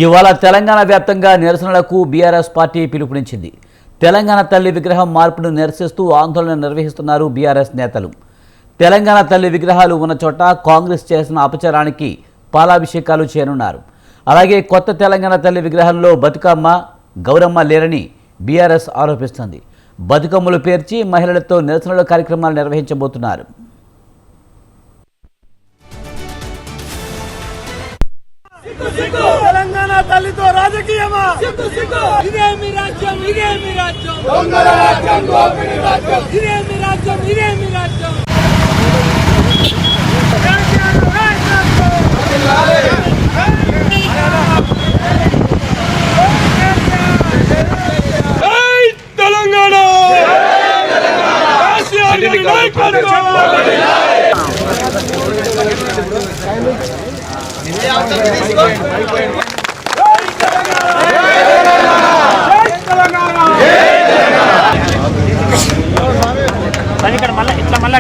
ఇవాళ తెలంగాణ వ్యాప్తంగా నిరసనలకు BRS party పిలుపునిచ్చింది. తెలంగాణ తల్లి విగ్రహం మార్పును నిరసిస్తూ ఆందోళన నిర్వహిస్తున్నారు బీఆర్ఎస్ నేతలు. తెలంగాణ తల్లి విగ్రహాలు ఉన్న చోట కాంగ్రెస్ చేసిన అపచారానికి పాలాభిషేకాలు చేయనున్నారు. అలాగే కొత్త తెలంగాణ తల్లి విగ్రహంలో బతుకమ్మ, గౌరమ్మ లేరని బీఆర్ఎస్ ఆరోపిస్తుంది. బతుకమ్మలు పేర్చి మహిళలతో నిరసనల కార్యక్రమాలు నిర్వహించబోతున్నారు. తెలంగాణ తల్లితో రాజకీయమా? ఇదే మీ రాజ్యం, ఇదే మీ రాజ్యం, దొంగల రాజ్యం, దోపిడీ రాజ్యం, ఇదే మీ రాజ్యం, ఇదే మీ రాజ్యం. తెలంగాణ ఇక్కడ మళ్ళీ ఇట్లా మళ్ళీ